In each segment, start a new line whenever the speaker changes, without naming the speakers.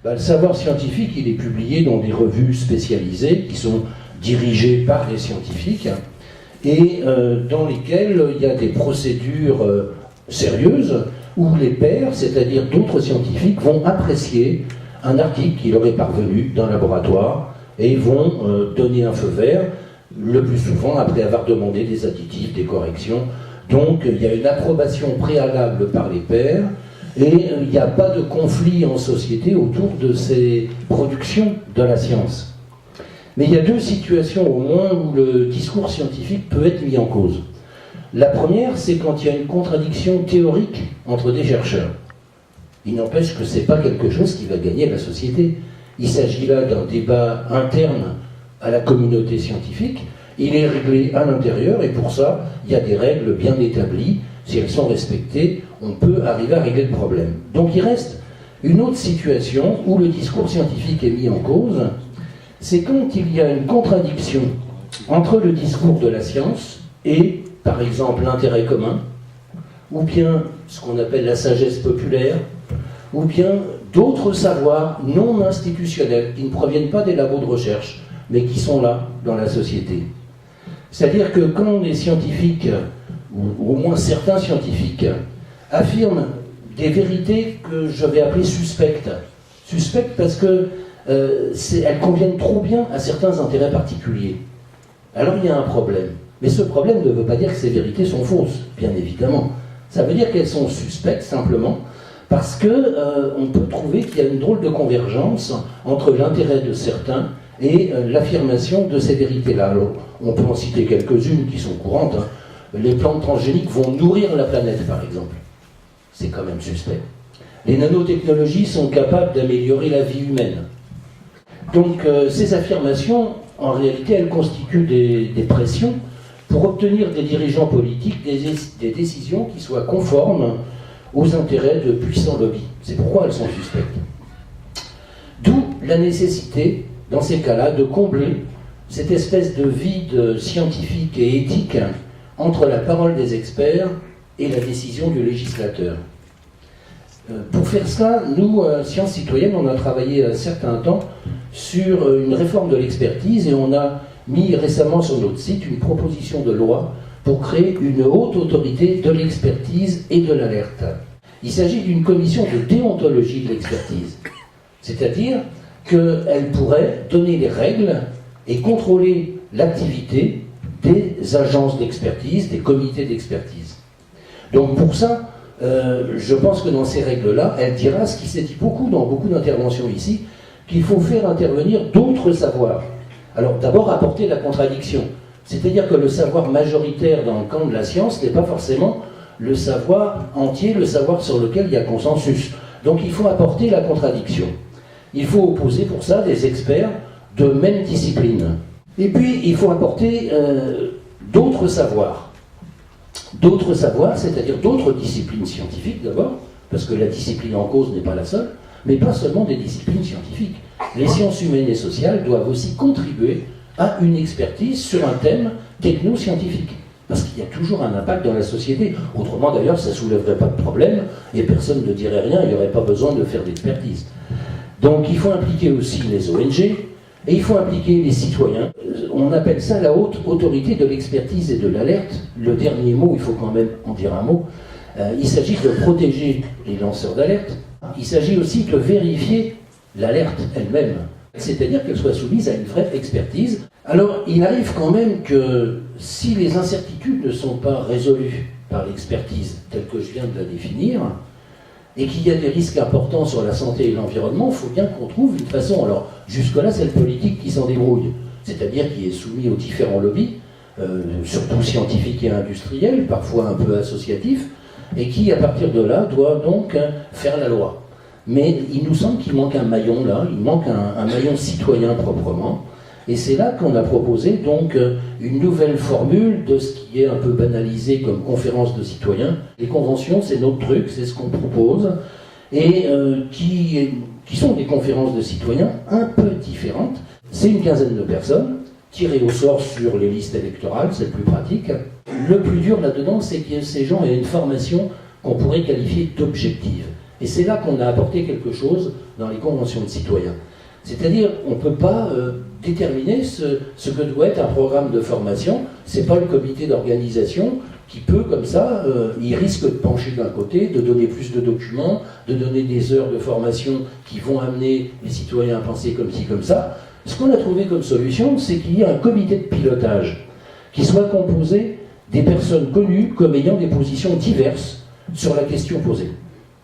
Le savoir scientifique, il est publié dans des revues spécialisées qui sont dirigées par les scientifiques et dans lesquelles il y a des procédures sérieuses où les pairs, c'est-à-dire d'autres scientifiques, vont apprécier un article qui leur est parvenu d'un laboratoire et vont donner un feu vert, le plus souvent après avoir demandé des additifs, des corrections. Donc il y a une approbation préalable par les pairs et il n'y a pas de conflit en société autour de ces productions de la science. Mais il y a deux situations au moins où le discours scientifique peut être mis en cause. La première, c'est quand il y a une contradiction théorique entre des chercheurs. Il n'empêche que ce n'est pas quelque chose qui va gagner la société. Il s'agit là d'un débat interne à la communauté scientifique. Il est réglé à l'intérieur et pour ça, il y a des règles bien établies. Si elles sont respectées, on peut arriver à régler le problème. Donc il reste une autre situation où le discours scientifique est mis en cause. C'est quand il y a une contradiction entre le discours de la science et, par exemple, l'intérêt commun, ou bien ce qu'on appelle la sagesse populaire, ou bien d'autres savoirs non institutionnels qui ne proviennent pas des labos de recherche, mais qui sont là dans la société. C'est-à-dire que quand les scientifiques, ou au moins certains scientifiques, affirment des vérités que je vais appeler suspectes, suspectes parce que elles conviennent trop bien à certains intérêts particuliers, alors il y a un problème. Mais ce problème ne veut pas dire que ces vérités sont fausses, bien évidemment. Ça veut dire qu'elles sont suspectes simplement parce qu'on peut trouver qu'il y a une drôle de convergence entre l'intérêt de certains et l'affirmation de ces vérités-là. Alors, on peut en citer quelques-unes qui sont courantes. Les plantes transgéniques vont nourrir la planète, par exemple. C'est quand même suspect. Les nanotechnologies sont capables d'améliorer la vie humaine. Donc, ces affirmations, en réalité, elles constituent des pressions pour obtenir des dirigeants politiques des décisions qui soient conformes aux intérêts de puissants lobbies. C'est pourquoi elles sont suspectes. D'où la nécessité, dans ces cas-là, de combler cette espèce de vide scientifique et éthique entre la parole des experts et la décision du législateur. Pour faire cela, nous, Sciences Citoyennes, on a travaillé un certain temps sur une réforme de l'expertise et on a mis récemment sur notre site une proposition de loi pour créer une haute autorité de l'expertise et de l'alerte. Il s'agit d'une commission de déontologie de l'expertise, c'est-à-dire qu'elle pourrait donner les règles et contrôler l'activité des agences d'expertise, des comités d'expertise. Donc pour ça, je pense que dans ces règles-là, elle dira ce qui s'est dit dans beaucoup d'interventions ici, qu'il faut faire intervenir d'autres savoirs. Alors d'abord apporter la contradiction, c'est-à-dire que le savoir majoritaire dans le camp de la science n'est pas forcément le savoir entier, le savoir sur lequel il y a consensus. Donc il faut apporter la contradiction. Il faut opposer pour ça des experts de même discipline. Et puis il faut apporter d'autres savoirs. D'autres savoirs, c'est-à-dire d'autres disciplines scientifiques d'abord, parce que la discipline en cause n'est pas la seule, mais pas seulement des disciplines scientifiques. Les sciences humaines et sociales doivent aussi contribuer à une expertise sur un thème techno-scientifique. Parce qu'il y a toujours un impact dans la société. Autrement, d'ailleurs, ça ne soulèverait pas de problème et personne ne dirait rien, il n'y aurait pas besoin de faire d'expertise. Donc il faut impliquer aussi les ONG et il faut impliquer les citoyens. On appelle ça la haute autorité de l'expertise et de l'alerte. Le dernier mot, il faut quand même en dire un mot. Il s'agit de protéger les lanceurs d'alerte. Il s'agit aussi de vérifier l'alerte elle-même, c'est-à-dire qu'elle soit soumise à une vraie expertise. Alors, il arrive quand même que si les incertitudes ne sont pas résolues par l'expertise telle que je viens de la définir, et qu'il y a des risques importants sur la santé et l'environnement, il faut bien qu'on trouve une façon. Alors, jusque-là, c'est le politique qui s'en débrouille, c'est-à-dire qui est soumis aux différents lobbies, surtout scientifiques et industriels, parfois un peu associatifs, et qui, à partir de là, doit donc faire la loi. Mais il nous semble qu'il manque un maillon là, il manque un maillon citoyen proprement, et c'est là qu'on a proposé donc une nouvelle formule de ce qui est un peu banalisé comme conférence de citoyens. Les conventions, c'est notre truc, c'est ce qu'on propose, et qui sont des conférences de citoyens un peu différentes. C'est une quinzaine de personnes, tirées au sort sur les listes électorales, c'est le plus pratique. Le plus dur là-dedans, c'est que ces gens aient une formation qu'on pourrait qualifier d'objective. Et c'est là qu'on a apporté quelque chose dans les conventions de citoyens. C'est-à-dire, on ne peut pas déterminer ce que doit être un programme de formation. Ce n'est pas le comité d'organisation qui peut, comme ça, il risque de pencher d'un côté, de donner plus de documents, de donner des heures de formation qui vont amener les citoyens à penser comme ci, comme ça. Ce qu'on a trouvé comme solution, c'est qu'il y ait un comité de pilotage qui soit composé des personnes connues comme ayant des positions diverses sur la question posée.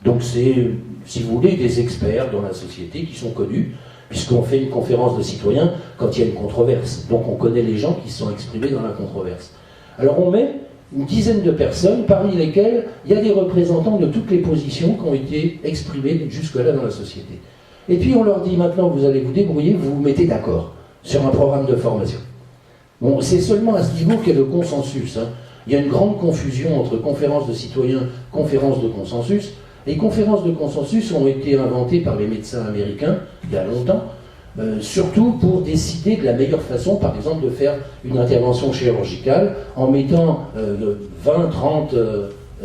Donc c'est, si vous voulez, des experts dans la société qui sont connus, puisqu'on fait une conférence de citoyens quand il y a une controverse. Donc on connaît les gens qui se sont exprimés dans la controverse. Alors on met une dizaine de personnes, parmi lesquelles il y a des représentants de toutes les positions qui ont été exprimées jusque-là dans la société. Et puis on leur dit maintenant, vous allez vous débrouiller, vous vous mettez d'accord sur un programme de formation. Bon, c'est seulement à ce niveau qu'est le consensus. Il y a une grande confusion entre conférences de citoyens, conférences de consensus. Les conférences de consensus ont été inventées par les médecins américains, il y a longtemps, surtout pour décider de la meilleure façon, par exemple, de faire une intervention chirurgicale en mettant 20, 30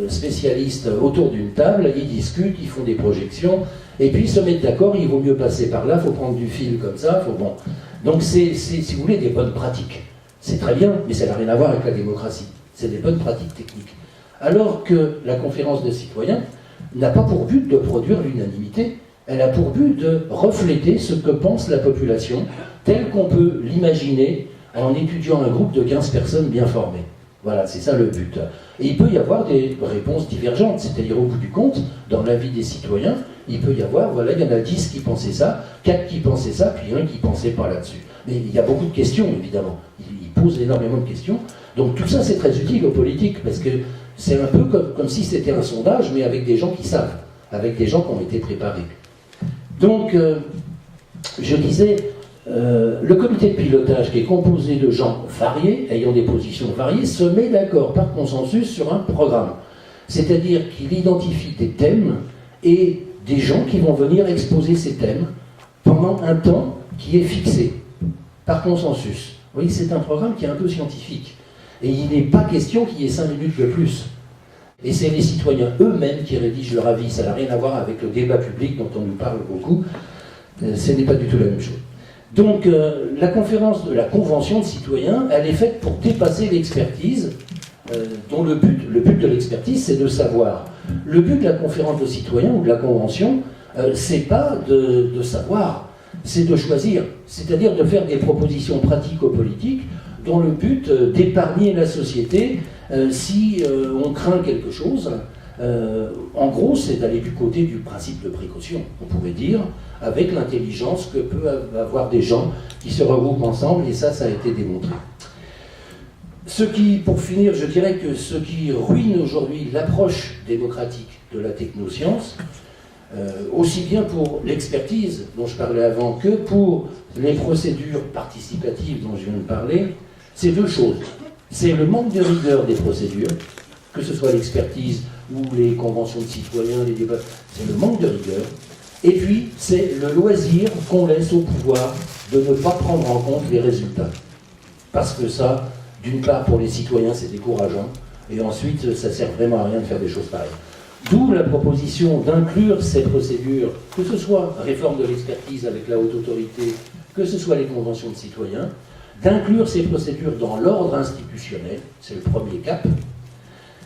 spécialistes autour d'une table, ils discutent, ils font des projections, et puis ils se mettent d'accord, il vaut mieux passer par là, il faut prendre du fil comme ça, bon. Donc c'est, si vous voulez, des bonnes pratiques. C'est très bien, mais ça n'a rien à voir avec la démocratie. C'est des bonnes pratiques techniques. Alors que la conférence de citoyens n'a pas pour but de produire l'unanimité, elle a pour but de refléter ce que pense la population, tel qu'on peut l'imaginer en étudiant un groupe de 15 personnes bien formées. Voilà, c'est ça le but. Et il peut y avoir des réponses divergentes, c'est-à-dire au bout du compte, dans l'avis des citoyens, il peut y avoir, voilà, il y en a 10 qui pensaient ça, 4 qui pensaient ça, puis 1 qui ne pensait pas là-dessus. Mais il y a beaucoup de questions, évidemment. Il pose énormément de questions. Donc tout ça, c'est très utile aux politiques, parce que c'est un peu comme si c'était un sondage, mais avec des gens qui savent, avec des gens qui ont été préparés. Donc, je disais, le comité de pilotage, qui est composé de gens variés, ayant des positions variées, se met d'accord par consensus sur un programme. C'est-à-dire qu'il identifie des thèmes et des gens qui vont venir exposer ces thèmes pendant un temps qui est fixé, par consensus. Vous voyez, c'est un programme qui est un peu scientifique. Et il n'est pas question qu'il y ait 5 minutes de plus. Et c'est les citoyens eux-mêmes qui rédigent leur avis. Ça n'a rien à voir avec le débat public dont on nous parle beaucoup. Ce n'est pas du tout la même chose. Donc, la conférence de la Convention de citoyens, elle est faite pour dépasser l'expertise, dont le but de l'expertise, c'est de savoir. Le but de la conférence de citoyens ou de la Convention, c'est pas de savoir, c'est de choisir. C'est-à-dire de faire des propositions pratico-politiques dont le but d'épargner la société si on craint quelque chose. En gros, c'est d'aller du côté du principe de précaution, on pourrait dire, avec l'intelligence que peuvent avoir des gens qui se regroupent ensemble, et ça a été démontré. Pour finir, je dirais que ce qui ruine aujourd'hui l'approche démocratique de la technoscience, aussi bien pour l'expertise dont je parlais avant que pour les procédures participatives dont je viens de parler, c'est 2 choses. C'est le manque de rigueur des procédures, que ce soit l'expertise ou les conventions de citoyens, les débats, c'est le manque de rigueur. Et puis, c'est le loisir qu'on laisse au pouvoir de ne pas prendre en compte les résultats. Parce que ça, d'une part, pour les citoyens, c'est décourageant, et ensuite, ça ne sert vraiment à rien de faire des choses pareilles. D'où la proposition d'inclure ces procédures, que ce soit réforme de l'expertise avec la haute autorité, que ce soit les conventions de citoyens, d'inclure ces procédures dans l'ordre institutionnel, c'est le premier cap.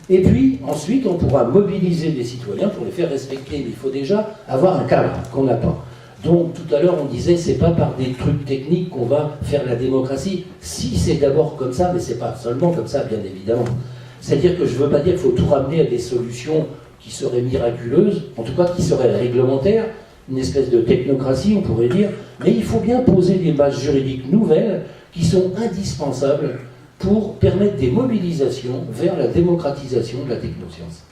Et puis, ensuite, on pourra mobiliser les citoyens pour les faire respecter. Mais il faut déjà avoir un cadre qu'on n'a pas. Donc, tout à l'heure, on disait, c'est pas par des trucs techniques qu'on va faire la démocratie. Si, c'est d'abord comme ça, mais c'est pas seulement comme ça, bien évidemment. C'est-à-dire que je ne veux pas dire qu'il faut tout ramener à des solutions qui seraient miraculeuses, en tout cas qui seraient réglementaires, une espèce de technocratie, on pourrait dire, mais il faut bien poser des bases juridiques nouvelles qui sont indispensables pour permettre des mobilisations vers la démocratisation de la technoscience.